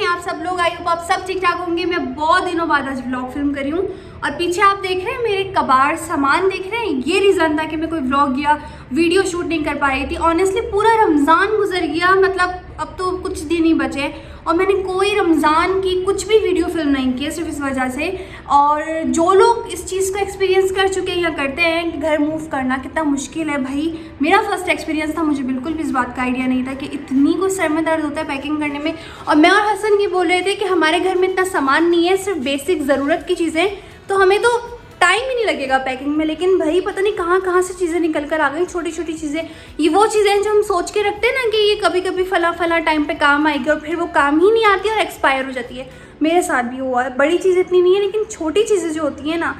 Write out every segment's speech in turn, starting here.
हैं आप सब लोग? आई होप आप सब ठीक ठाक होंगे। मैं बहुत दिनों बाद आज व्लॉग फिल्म करी हूँ और पीछे आप देख रहे हैं मेरे कबाड़ सामान देख रहे हैं। ये रीज़न था कि मैं कोई व्लॉग या वीडियो शूट नहीं कर पा रही थी। ऑनेस्टली पूरा रमज़ान गुजर गया, मतलब अब तो कुछ दिन ही बचे और मैंने कोई रमज़ान की कुछ भी वीडियो फिल्म नहीं की है, सिर्फ इस वजह से। और जो लोग इस चीज़ को एक्सपीरियंस कर चुके हैं या करते हैं कि घर मूव करना कितना मुश्किल है, भाई मेरा फर्स्ट एक्सपीरियंस था, मुझे बिल्कुल भी इस बात का आइडिया नहीं था कि इतनी कोई सर में दर्द होता है पैकिंग करने में। और मैं और हसन ये बोल रहे थे कि हमारे घर में इतना सामान नहीं है, सिर्फ बेसिक ज़रूरत की चीज़ें, तो हमें तो टाइम ही नहीं लगेगा पैकिंग में। लेकिन भाई पता नहीं कहाँ कहाँ से चीज़ें निकल कर आ गई, छोटी छोटी चीज़ें। ये वो चीज़ें हैं जो हम सोच के रखते हैं ना कि ये कभी कभी फला फला टाइम पे काम आएगी और फिर वो काम ही नहीं आती और एक्सपायर हो जाती है। मेरे साथ भी हुआ है। बड़ी चीज़ इतनी नहीं है लेकिन छोटी चीज़ें जो होती हैं ना,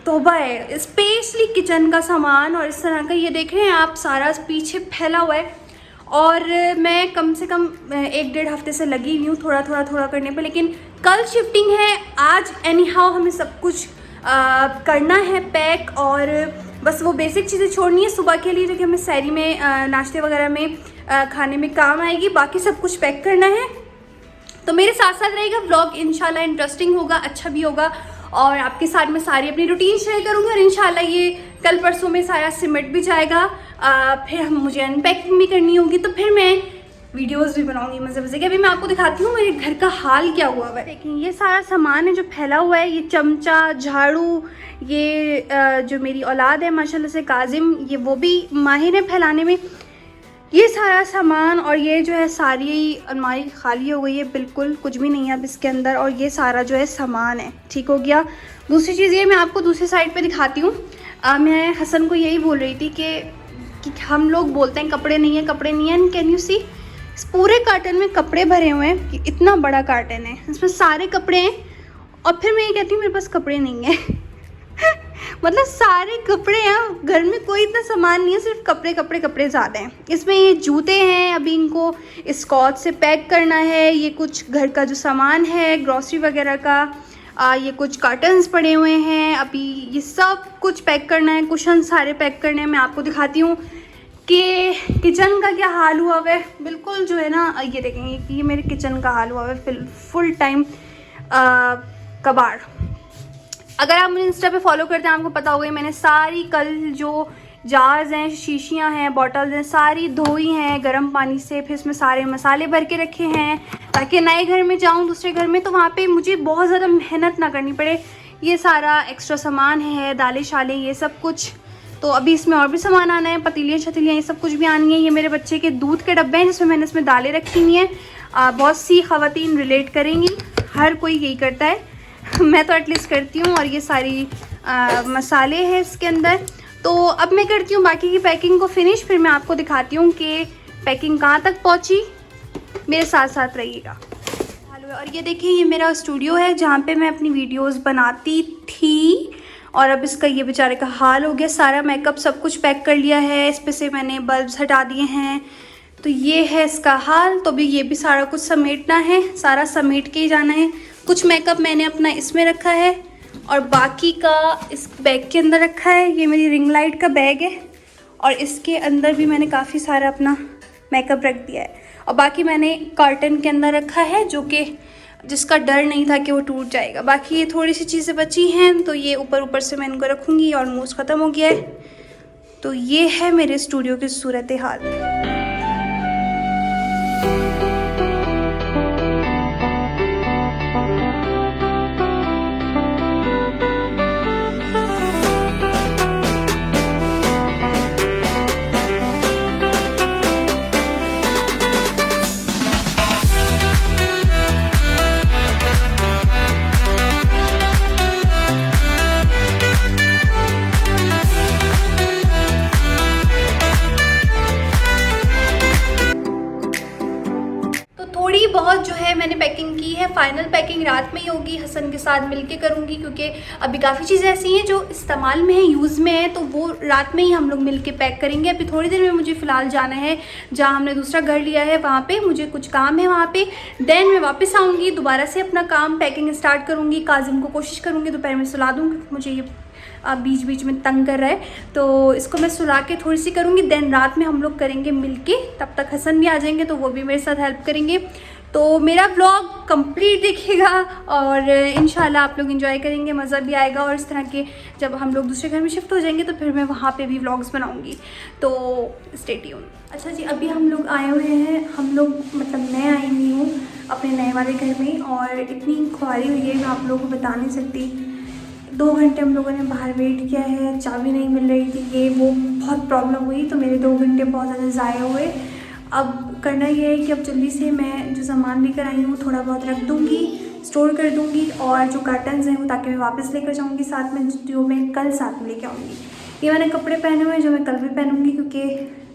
तौबा है। स्पेशली किचन का सामान और इस तरह का, ये देख रहे हैं आप, सारा पीछे फैला हुआ है। और मैं कम से कम 1-1.5 हफ्ते से लगी हुई हूँ थोड़ा करने पे। लेकिन कल शिफ्टिंग है, आज एनी हाउ हमें सब कुछ करना है पैक, और बस वो बेसिक चीज़ें छोड़नी है सुबह के लिए जो कि हमें सैरी में नाश्ते वगैरह में खाने में काम आएगी। बाकी सब कुछ पैक करना है। तो मेरे साथ साथ रहेगा व्लॉग, इंशाल्लाह इंटरेस्टिंग होगा, अच्छा भी होगा और आपके साथ मैं सारी अपनी रूटीन शेयर करूँगी। और इंशाल्लाह ये कल परसों में सारा सिमट भी जाएगा। फिर मुझे अनपैकिंग भी करनी होगी, तो फिर मैं वीडियोस भी बनाऊंगी मज़े के। अभी मैं आपको दिखाती हूँ मेरे घर का हाल क्या हुआ है। देखिए ये सारा सामान है जो फैला हुआ है, ये चमचा, झाड़ू, ये जो मेरी औलाद है माशाल्लाह से काजिम, ये वो भी माहिर है फैलाने में। ये सारा सामान और ये जो है सारी अलमारी खाली हो गई है, बिल्कुल कुछ भी नहीं है अब इसके अंदर। और ये सारा जो है सामान है, ठीक हो गया। दूसरी चीज़ ये मैं आपको दूसरी साइड पे दिखाती हूँ। मैं हसन को यही बोल रही थी कि हम लोग बोलते हैं कपड़े नहीं है, कपड़े नहीं है। कैन यू सी, इस पूरे कार्टन में कपड़े भरे हुए हैं। कि इतना बड़ा कार्टन है, इसमें सारे कपड़े हैं। और फिर मैं ये कहती हूँ मेरे पास कपड़े नहीं है मतलब सारे कपड़े हैं, घर में कोई इतना सामान नहीं है, सिर्फ कपड़े ज़्यादा हैं। इसमें ये जूते हैं, अभी इनको स्कॉच से पैक करना है। ये कुछ घर का जो सामान है ग्रॉसरी वगैरह का, ये कुछ कार्टन्स पड़े हुए हैं, अभी ये सब कुछ पैक करना है। कुशन सारे पैक करने हैं। मैं आपको दिखाती हूँ कि किचन का क्या हाल हुआ हुआ है। बिल्कुल जो है ना, ये देखेंगे कि ये मेरे किचन का हाल हुआ हुआ है, फुल टाइम कबाड़। अगर आप मुझे इंस्टा पे फॉलो करते हैं आपको पता होगा मैंने सारी कल जो जार्स हैं, शीशियाँ हैं, बॉटल्स हैं, सारी धोई हैं गर्म पानी से। फिर इसमें सारे मसाले भर के रखे हैं ताकि नए घर में जाऊँ, दूसरे घर में, तो वहाँ पे मुझे बहुत ज़्यादा मेहनत ना करनी पड़े। ये सारा एक्स्ट्रा सामान है, दालें शालें, ये सब कुछ। तो अभी इसमें और भी सामान आना है, पतीलियाँ छतीलियाँ, ये सब कुछ भी आनी है। ये मेरे बच्चे के दूध के डब्बे हैं जिसमें मैंने इसमें दालें रखी हुई हैं। बहुत सी ख़वातीन रिलेट करेंगी, हर कोई यही करता है मैं तो एटलीस्ट करती हूँ। और ये सारी मसाले हैं इसके अंदर। तो अब मैं करती हूँ बाकी की पैकिंग को फिनिश, फिर मैं आपको दिखाती हूँ कि पैकिंग कहाँ तक पहुँची। मेरे साथ साथ रहिएगा। और ये देखिए ये मेरा स्टूडियो है जहाँ पे मैं अपनी वीडियोस बनाती थी। और अब इसका ये बेचारे का हाल हो गया। सारा मेकअप सब कुछ पैक कर लिया है, इस पे से मैंने बल्ब्स हटा दिए हैं। तो ये है इसका हाल। तो अभी ये भी सारा कुछ समेटना है, सारा समेट के ही जाना है। कुछ मेकअप मैंने अपना इसमें रखा है और बाकी का इस बैग के अंदर रखा है। ये मेरी रिंग लाइट का बैग है और इसके अंदर भी मैंने काफ़ी सारा अपना मेकअप रख दिया है। और बाकी मैंने कार्टन के अंदर रखा है जो कि जिसका डर नहीं था कि वो टूट जाएगा। बाकी ये थोड़ी सी चीज़ें बची हैं तो ये ऊपर से मैं इनको रखूँगी। और मूस ख़त्म हो गया है। तो ये है मेरे स्टूडियो की सूरत हाल। बहुत जो है मैंने पैकिंग की है। फाइनल पैकिंग रात में ही होगी, हसन के साथ मिलके करूँगी क्योंकि अभी काफ़ी चीज़ें ऐसी हैं जो इस्तेमाल में है, यूज़ में है, तो वो रात में ही हम लोग मिलके पैक करेंगे। अभी थोड़ी देर में मुझे फ़िलहाल जाना है जहाँ हमने दूसरा घर लिया है, वहाँ पे मुझे कुछ काम है वहाँ पे। देन मैं वापस आऊँगी, दोबारा से अपना काम पैकिंग स्टार्ट करूँगी। काजिम को कोशिश करूँगी दोपहर में सुला दूँ क्योंकि मुझे ये बीच बीच में तंग कर रहा है, तो इसको मैं सुला के थोड़ी सी करूँगी। देन रात में हम लोग करेंगे मिलके। तब तक हसन भी आ जाएंगे तो वो भी मेरे साथ हेल्प करेंगे। तो मेरा व्लॉग कंप्लीट दिखेगा और इंशाल्लाह आप लोग एंजॉय करेंगे, मज़ा भी आएगा। और इस तरह के जब हम लोग दूसरे घर में शिफ्ट हो जाएंगे तो फिर मैं वहाँ पे भी व्लॉग्स बनाऊँगी, तो स्टे ट्यून। अच्छा जी, अभी हम लोग आए हुए हैं, हम लोग मतलब मैं आई हुई हूँ अपने नए वाले घर में और इतनी ख्वारी हुई है मैं आप लोगों को बता नहीं सकती। 2 घंटे हम लोगों ने बाहर वेट किया है, चाबी नहीं मिल रही थी, ये वो बहुत प्रॉब्लम हुई, तो मेरे 2 घंटे बहुत ज़्यादा ज़ाया हुए। अब करना ये है कि अब जल्दी से मैं जो सामान लेकर आई हूँ थोड़ा बहुत रख दूँगी, स्टोर कर दूँगी, और जो कर्टन्स हैं वो ताकि मैं वापस लेकर जाऊँगी साथ में, जो मैं कल साथ में लेके आऊँगी। ये मैंने कपड़े पहने हुए हैं जो मैं कल भी पहनूँगी क्योंकि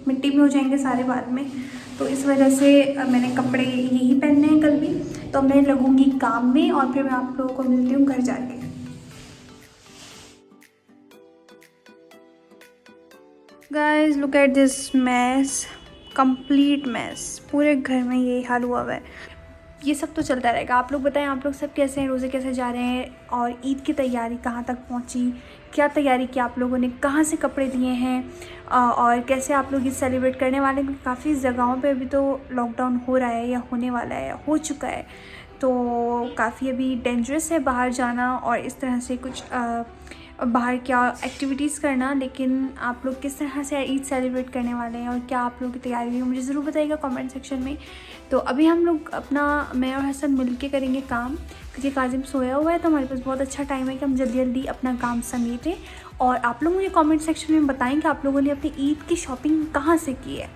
मिट्टी में हो जाएंगे सारे बाद में, तो इस वजह से मैंने कपड़े यही पहनने हैं कल भी। तो मैं लगूँगी काम में और फिर मैं आप लोगों को मिलती हूँ घर जाके। Guys look at this mess, complete mess, पूरे घर में यही हाल हुआ है। ये सब तो चलता रहेगा। आप लोग बताएं, आप लोग सब कैसे हैं, रोज़े कैसे जा रहे हैं, और ईद की तैयारी कहाँ तक पहुँची, क्या तैयारी की आप लोगों ने, कहाँ से कपड़े दिए हैं, और कैसे आप लोग ईद सेलिब्रेट करने वाले हैं। काफ़ी जगहों पे अभी तो लॉकडाउन हो रहा है या होने वाला है या हो चुका है, तो काफ़ी अभी डेंजरस है बाहर जाना और इस तरह से कुछ बाहर क्या एक्टिविटीज़ करना। लेकिन आप लोग किस तरह से ईद सेलिब्रेट करने वाले हैं और क्या आप लोगों की तैयारी हुई है मुझे ज़रूर बताइएगा कमेंट सेक्शन में। तो अभी हम लोग अपना, मैं और हसन मिलके करेंगे काम, क्योंकि काजिम सोया हुआ है, तो हमारे पास बहुत अच्छा टाइम है कि हम जल्दी जल्दी अपना काम समेटें। और आप लोग मुझे कमेंट सेक्शन में बताएं कि आप लोगों ने अपनी ईद की शॉपिंग कहाँ से की है।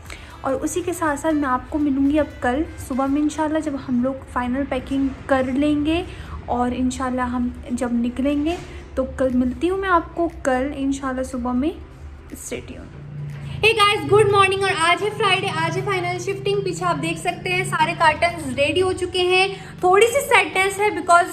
और उसी के साथ साथ मैं आपको मिलूँगी अब कल सुबह में इंशाल्लाह, जब हम लोग फाइनल पैकिंग कर लेंगे और इंशाल्लाह हम जब निकलेंगे, तो कल मिलती हूँ मैं आपको कल इंशाल्लाह सुबह में। Stay tune. Hey guys, good morning. और आज है फ्राइडे, आज है फाइनल शिफ्टिंग। पीछे आप देख सकते हैं सारे कार्टन्स रेडी हो चुके हैं। थोड़ी सी सैडनेस है बिकॉज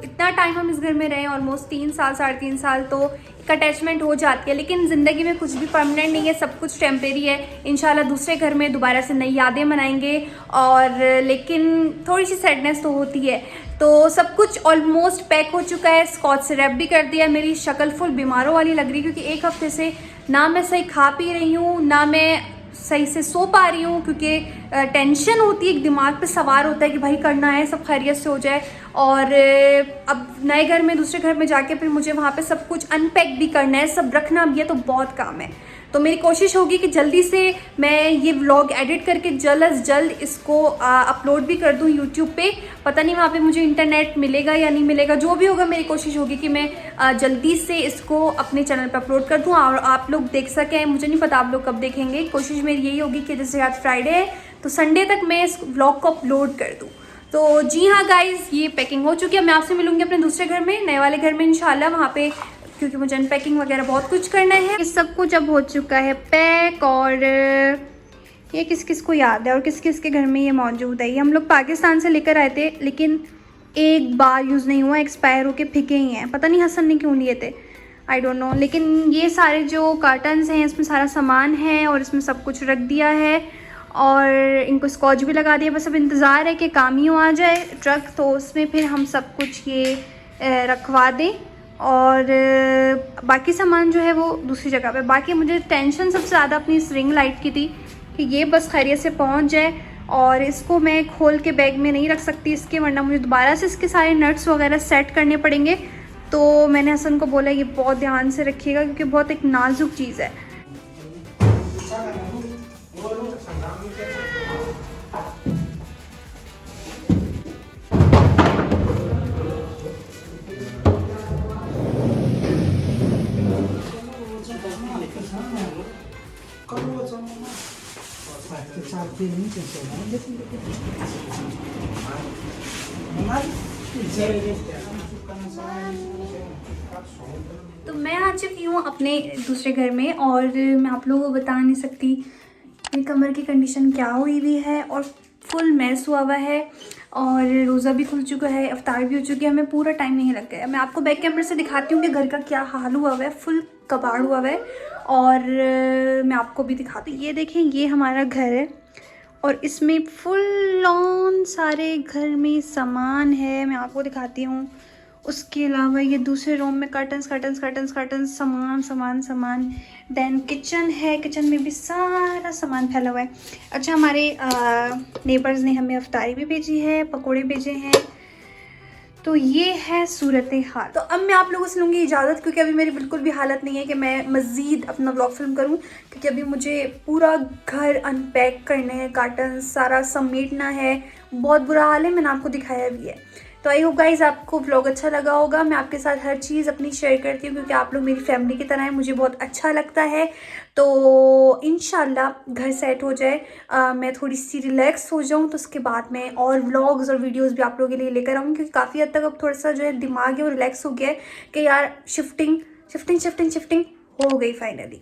इतना टाइम हम इस घर में रहे, ऑलमोस्ट 3 साल 3.5 साल, तो एक अटैचमेंट हो जाती है। लेकिन ज़िंदगी में कुछ भी परमानेंट नहीं है, सब कुछ टेम्परेरी है। इंशाल्लाह दूसरे घर में दोबारा से नई यादें मनाएंगे, और लेकिन थोड़ी सी सैडनेस तो होती है। तो सब कुछ ऑलमोस्ट पैक हो चुका है, स्कॉच सिरप भी कर दिया। मेरी शक्ल फुल बीमारों वाली लग रही है, क्योंकि 1 हफ्ते से ना मैं सही खा पी रही हूँ, ना मैं सही से सो पा रही हूँ, क्योंकि टेंशन होती है, एक दिमाग पे सवार होता है कि भाई करना है, सब खैरियत से हो जाए। और अब नए घर में, दूसरे घर में जाके फिर मुझे वहाँ पे सब कुछ अनपैक भी करना है, सब रखना भी है, तो बहुत काम है। तो मेरी कोशिश होगी कि जल्दी से मैं ये व्लॉग एडिट करके जल्द अज जल्द इसको अपलोड भी कर दूँ यूट्यूब पे। पता नहीं वहाँ पे मुझे इंटरनेट मिलेगा या नहीं मिलेगा, जो भी होगा मेरी कोशिश होगी कि मैं जल्दी से इसको अपने चैनल पे अपलोड कर दूँ और आप लोग देख सकें। मुझे नहीं पता आप लोग कब देखेंगे, कोशिश मेरी यही होगी कि जैसे आज फ्राइडे है तो संडे तक मैं इस व्लॉग को अपलोड कर दूँ। तो जी हाँ गाइज़, ये पैकिंग हो चुकी है। मैं आपसे मिलूँगी अपने दूसरे घर में, नए वाले घर में इंशाल्लाह, वहाँ पे, क्योंकि मुझे अनपैकिंग वगैरह बहुत कुछ करना है। ये सब कुछ अब हो चुका है पैक, और ये किस किस को याद है और किस किस के घर में ये मौजूद है। ये हम लोग पाकिस्तान से लेकर आए थे, लेकिन एक बार यूज़ नहीं हुआ, एक्सपायर होके फेंके ही हैं। पता नहीं हसन ने क्यों लिए थे, आई डोंट नो। लेकिन ये सारे जो कार्टन्स हैं इसमें सारा सामान है और इसमें सब कुछ रख दिया है और इनको स्कॉच भी लगा दिया। बस अब इंतज़ार है कि कामियों आ जाए ट्रक, तो उसमें फिर हम सब कुछ ये रखवा दें, और बाकी सामान जो है वो दूसरी जगह पे। बाकी मुझे टेंशन सबसे ज़्यादा अपनी इस रिंग लाइट की थी कि ये बस खैरियत से पहुंच जाए, और इसको मैं खोल के बैग में नहीं रख सकती इसके, वरना मुझे दोबारा से इसके सारे नट्स वगैरह सेट करने पड़ेंगे। तो मैंने हसन को बोला ये बहुत ध्यान से रखिएगा, क्योंकि बहुत एक नाजुक चीज़ है। तो मैं आ चुकी हूँ अपने दूसरे घर में, और मैं आप लोगों को बता नहीं सकती मेरी कमर की कंडीशन क्या हुई हुई है, और फुल मैस हुआ हुआ है, और रोज़ा भी खुल चुका है, अफ्तार भी हो चुकी है, हमें पूरा टाइम नहीं लग गया। मैं आपको बैक कैमरे से दिखाती हूँ कि घर का क्या हाल हुआ हुआ है, फुल कबाड़ हुआ हुआ है, और मैं आपको भी दिखाती हूँ। ये देखें, ये हमारा घर है और इसमें फुल ऑन सारे घर में सामान है, मैं आपको दिखाती हूँ। उसके अलावा ये दूसरे रूम में कर्टन्स कर्टन्स कर्टन्स कर्टन्स, सामान सामान सामान। देन किचन है, किचन में भी सारा सामान फैला हुआ है। अच्छा, हमारे नेबर्स ने हमें अफ्तारी भी भेजी है, पकोड़े भेजे हैं। तो ये है सूरत हाल। तो अब मैं आप लोगों से लूँगी इजाज़त, क्योंकि अभी मेरी बिल्कुल भी हालत नहीं है कि मैं मज़ीद अपना व्लॉग फिल्म करूँ, क्योंकि अभी मुझे पूरा घर अनपैक करने हैं, कार्टन सारा समेटना है। बहुत बुरा हाल है, मैंने आपको दिखाया भी है। तो आई होप गाइज़ आपको व्लॉग अच्छा लगा होगा। मैं आपके साथ हर चीज़ अपनी शेयर करती हूँ, क्योंकि आप लोग मेरी फैमिली की तरह हैं, मुझे बहुत अच्छा लगता है। तो इंशाल्लाह घर सेट हो जाए, मैं थोड़ी सी रिलैक्स हो जाऊँ, तो उसके बाद मैं और व्लॉग्स और वीडियोस भी आप लोगों के लिए लेकर आऊँगी, क्योंकि काफ़ी हद तक अब थोड़ा सा जो है दिमाग है वो रिलैक्स हो गया है कि यार शिफ्टिंग शिफ्टिंग शिफ्टिंग शिफ्टिंग हो गई फाइनली।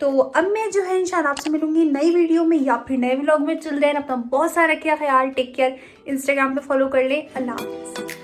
तो अब मैं जो है इंशाल्लाह आपसे मिलूंगी नई वीडियो में या फिर नए व्लॉग में। चिल देन अपना बहुत सारा रखिए ख्याल, टेक केयर। इंस्टाग्राम पे फॉलो कर ले। अल्लाह हाफ़िज़।